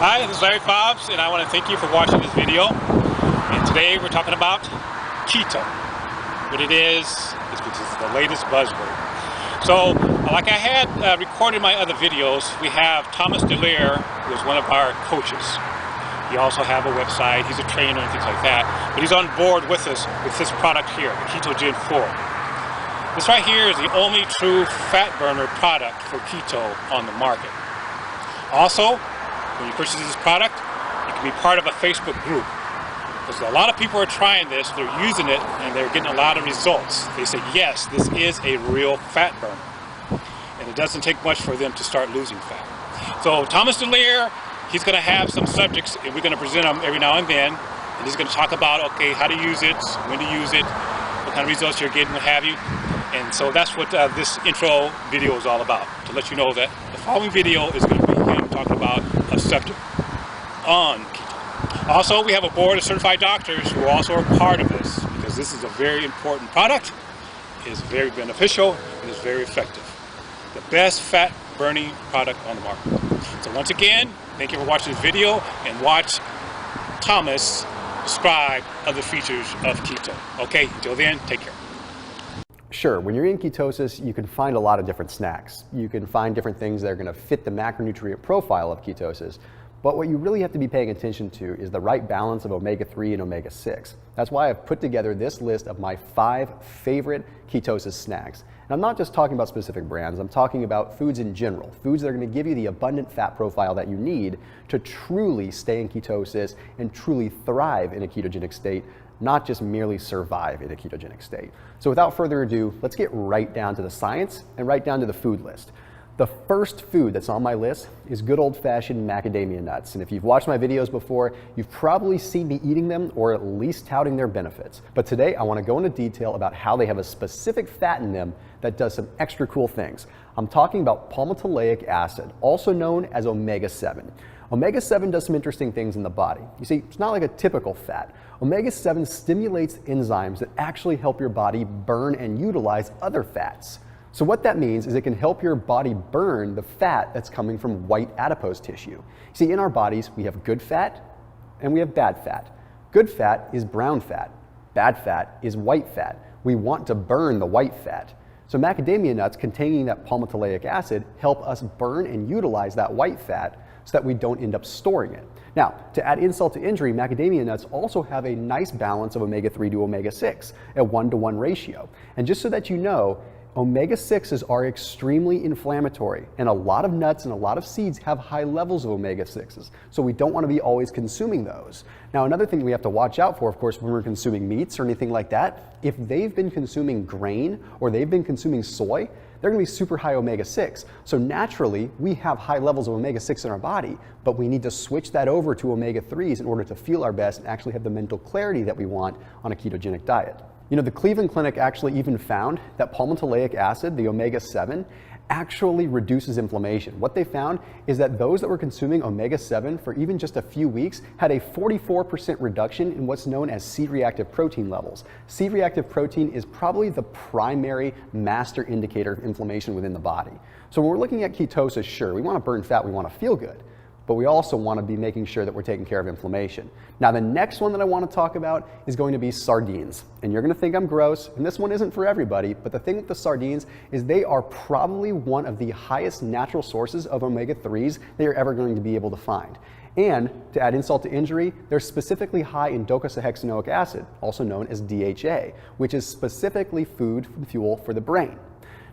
Hi, this is Larry Fobbs, and I want to thank you for watching this video. And today we're talking about keto. What it is because it's the latest buzzword. So, like I had recorded my other videos, we have Thomas DeLear, who is one of our coaches. He also has a website, he's a trainer and things like that. But he's on board with us with this product here, the Ketogen 4. This right here is the only true fat burner product for keto on the market. Also, when you purchase this product, you can be part of a Facebook group. Because a lot of people are trying this, they're using it, and they're getting a lot of results. They say, yes, this is a real fat burner. And it doesn't take much for them to start losing fat. So Thomas DeLear, he's going to have some subjects, and we're going to present them every now and then. And he's going to talk about, okay, how to use it, when to use it, what kind of results you're getting, what have you. And so that's what this intro video is all about, to let you know that the following video is going to be him talking about a subject on keto. Also, we have a board of certified doctors who also are part of this, because this is a very important product, it is very beneficial, and is very effective. The best fat burning product on the market. So once again, thank you for watching this video, and watch Thomas describe other features of keto. Okay, until then, take care. Sure, when you're in ketosis, you can find a lot of different snacks. You can find different things that are going to fit the macronutrient profile of ketosis. But what you really have to be paying attention to is the right balance of omega-3 and omega-6. That's why I've put together this list of my 5 favorite ketosis snacks. And I'm not just talking about specific brands, I'm talking about foods in general. Foods that are going to give you the abundant fat profile that you need to truly stay in ketosis and truly thrive in a ketogenic state, not just merely survive in a ketogenic state. So without further ado, let's get right down to the science and right down to the food list. The first food that's on my list is good old-fashioned macadamia nuts. And if you've watched my videos before, you've probably seen me eating them or at least touting their benefits. But today I want to go into detail about how they have a specific fat in them that does some extra cool things. I'm talking about palmitoleic acid, also known as omega-7. Omega-7 does some interesting things in the body. You see, it's not like a typical fat. Omega-7 stimulates enzymes that actually help your body burn and utilize other fats. So what that means is it can help your body burn the fat that's coming from white adipose tissue. See, in our bodies, we have good fat and we have bad fat. Good fat is brown fat. Bad fat is white fat. We want to burn the white fat. So macadamia nuts containing that palmitoleic acid help us burn and utilize that white fat so that we don't end up storing it. Now, to add insult to injury, macadamia nuts also have a nice balance of omega-3 to omega-6, a 1-to-1 ratio. And just so that you know, omega-6s are extremely inflammatory, and a lot of nuts and a lot of seeds have high levels of omega-6s, so we don't want to be always consuming those. Now, another thing we have to watch out for, of course, when we're consuming meats or anything like that, if they've been consuming grain or they've been consuming soy, they're going to be super high omega-6. So naturally, we have high levels of omega-6 in our body, but we need to switch that over to omega-3s in order to feel our best and actually have the mental clarity that we want on a ketogenic diet. You know, the Cleveland Clinic actually even found that palmitoleic acid, the omega-7, actually reduces inflammation. What they found is that those that were consuming omega-7 for even just a few weeks had a 44% reduction in what's known as C-reactive protein levels. C-reactive protein is probably the primary master indicator of inflammation within the body. So when we're looking at ketosis, sure, we want to burn fat, we want to feel good, but we also want to be making sure that we're taking care of inflammation. Now, the next one that I want to talk about is going to be sardines. And you're going to think I'm gross, and this one isn't for everybody, but the thing with the sardines is they are probably one of the highest natural sources of omega-3s that you're ever going to be able to find. And to add insult to injury, they're specifically high in docosahexaenoic acid, also known as DHA, which is specifically food and fuel for the brain.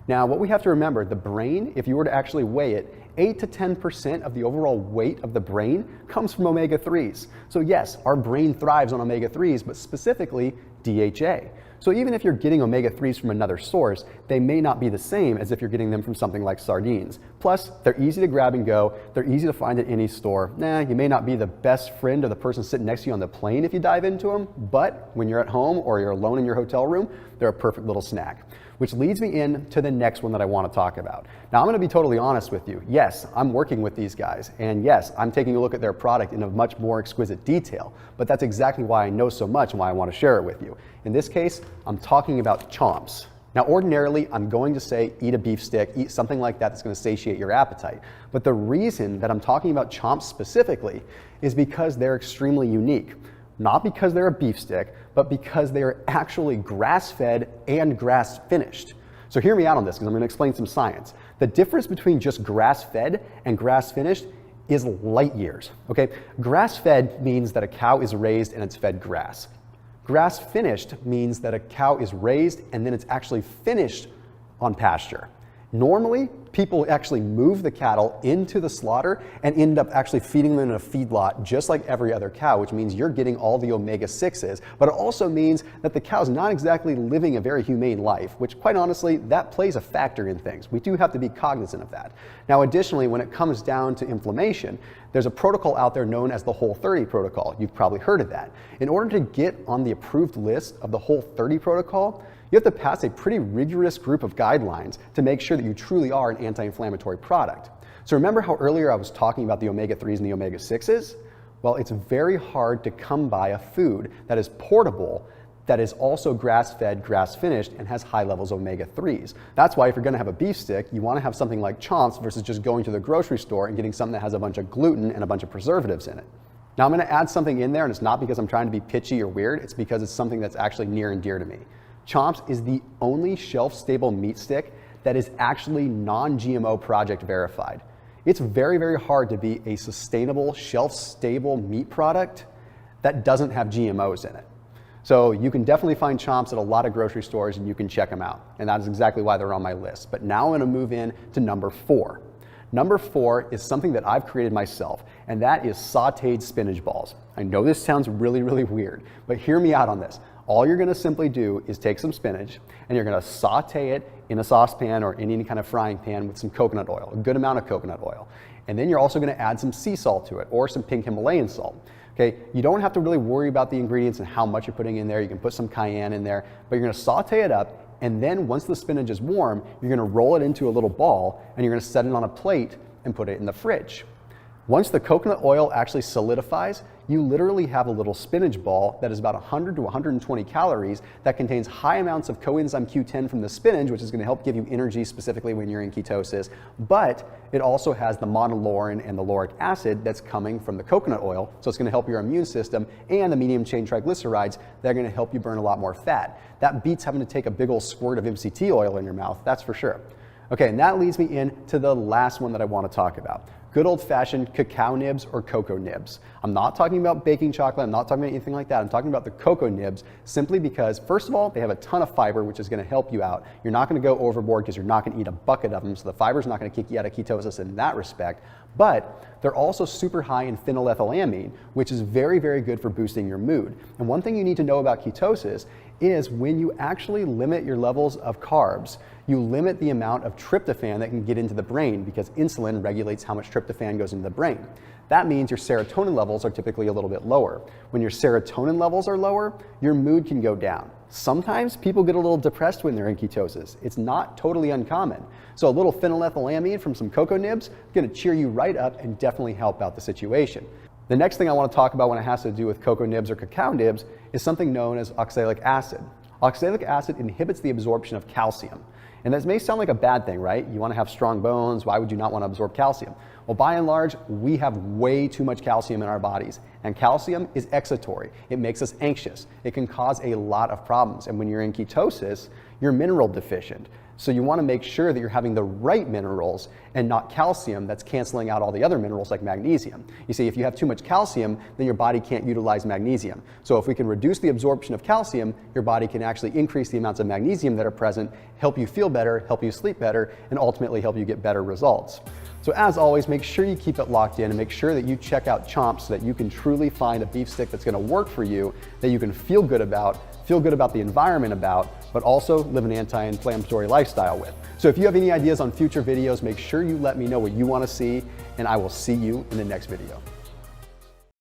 Now, what we have to remember, the brain, if you were to actually weigh it, 8 to 10% of the overall weight of the brain comes from omega-3s. So yes, our brain thrives on omega-3s, but specifically DHA. So even if you're getting omega-3s from another source, they may not be the same as if you're getting them from something like sardines. Plus, they're easy to grab and go, they're easy to find at any store. You may not be the best friend of the person sitting next to you on the plane if you dive into them, but when you're at home or you're alone in your hotel room, they're a perfect little snack. Which leads me in to the next one that I want to talk about. Now, I'm going to be totally honest with you. Yes, I'm working with these guys, and yes, I'm taking a look at their product in a much more exquisite detail, but that's exactly why I know so much and why I want to share it with you. In this case, I'm talking about Chomps. Now, ordinarily, I'm going to say eat a beef stick, eat something like that that's going to satiate your appetite. But the reason that I'm talking about chomps specifically is because they're extremely unique. Not because they're a beef stick, but because they are actually grass-fed and grass-finished. So hear me out on this, because I'm going to explain some science. The difference between just grass-fed and grass-finished is light years, okay? Grass-fed means that a cow is raised and it's fed grass. Grass-finished means that a cow is raised and then it's actually finished on pasture. Normally, people actually move the cattle into the slaughter and end up actually feeding them in a feedlot just like every other cow, which means you're getting all the omega-6s, but it also means that the cow's not exactly living a very humane life, which quite honestly, that plays a factor in things. We do have to be cognizant of that. Now, additionally, when it comes down to inflammation, there's a protocol out there known as the Whole30 protocol. You've probably heard of that. In order to get on the approved list of the Whole30 protocol, you have to pass a pretty rigorous group of guidelines to make sure that you truly are an anti-inflammatory product. So remember how earlier I was talking about the omega-3s and the omega-6s? Well, it's very hard to come by a food that is portable, that is also grass-fed, grass-finished, and has high levels of omega-3s. That's why if you're going to have a beef stick, you want to have something like chomps versus just going to the grocery store and getting something that has a bunch of gluten and a bunch of preservatives in it. Now I'm going to add something in there, and it's not because I'm trying to be pitchy or weird, it's because it's something that's actually near and dear to me. Chomps is the only shelf-stable meat stick that is actually non-GMO project verified. It's very, very hard to be a sustainable, shelf-stable meat product that doesn't have GMOs in it. So you can definitely find chomps at a lot of grocery stores and you can check them out. And that is exactly why they're on my list. But now I'm going to move in to number 4. Number 4 is something that I've created myself, and that is sauteed spinach balls. I know this sounds really, really weird, but hear me out on this. All you're going to simply do is take some spinach and you're going to saute it in a saucepan or in any kind of frying pan with some coconut oil, a good amount of coconut oil. And then you're also going to add some sea salt to it or some pink Himalayan salt. Okay, you don't have to really worry about the ingredients and how much you're putting in there. You can put some cayenne in there, but you're going to saute it up, and then once the spinach is warm, you're going to roll it into a little ball and you're going to set it on a plate and put it in the fridge. Once the coconut oil actually solidifies, you literally have a little spinach ball that is about 100 to 120 calories that contains high amounts of coenzyme Q10 from the spinach, which is going to help give you energy specifically when you're in ketosis, but it also has the monolaurin and the lauric acid that's coming from the coconut oil, so it's going to help your immune system, and the medium chain triglycerides that are going to help you burn a lot more fat. That beats having to take a big old squirt of MCT oil in your mouth, that's for sure. Okay, and that leads me into the last one that I want to talk about. Good old-fashioned cacao nibs or cocoa nibs. I'm not talking about baking chocolate, I'm not talking about anything like that. I'm talking about the cocoa nibs simply because, first of all, they have a ton of fiber, which is going to help you out. You're not going to go overboard because you're not going to eat a bucket of them, so the fiber's not going to kick you out of ketosis in that respect. But they're also super high in phenylethylamine, which is very, very good for boosting your mood. And one thing you need to know about ketosis is when you actually limit your levels of carbs, you limit the amount of tryptophan that can get into the brain because insulin regulates how much tryptophan goes into the brain. That means your serotonin levels are typically a little bit lower. When your serotonin levels are lower, your mood can go down. Sometimes people get a little depressed when they're in ketosis. It's not totally uncommon. So a little phenylethylamine from some cocoa nibs is going to cheer you right up and definitely help out the situation. The next thing I want to talk about when it has to do with cocoa nibs or cacao nibs is something known as oxalic acid. Oxalic acid inhibits the absorption of calcium. And this may sound like a bad thing, right? You want to have strong bones. Why would you not want to absorb calcium? Well, by and large, we have way too much calcium in our bodies. And calcium is excitatory. It makes us anxious. It can cause a lot of problems. And when you're in ketosis, you're mineral deficient. So you want to make sure that you're having the right minerals and not calcium that's canceling out all the other minerals like magnesium. You see, if you have too much calcium, then your body can't utilize magnesium. So if we can reduce the absorption of calcium, your body can actually increase the amounts of magnesium that are present, help you feel better, help you sleep better, and ultimately help you get better results. So as always, make sure you keep it locked in and make sure that you check out Chomps so that you can truly find a beef stick that's going to work for you, that you can feel good about the environment about, but also live an anti-inflammatory lifestyle with. So if you have any ideas on future videos, make sure you let me know what you want to see, and I will see you in the next video.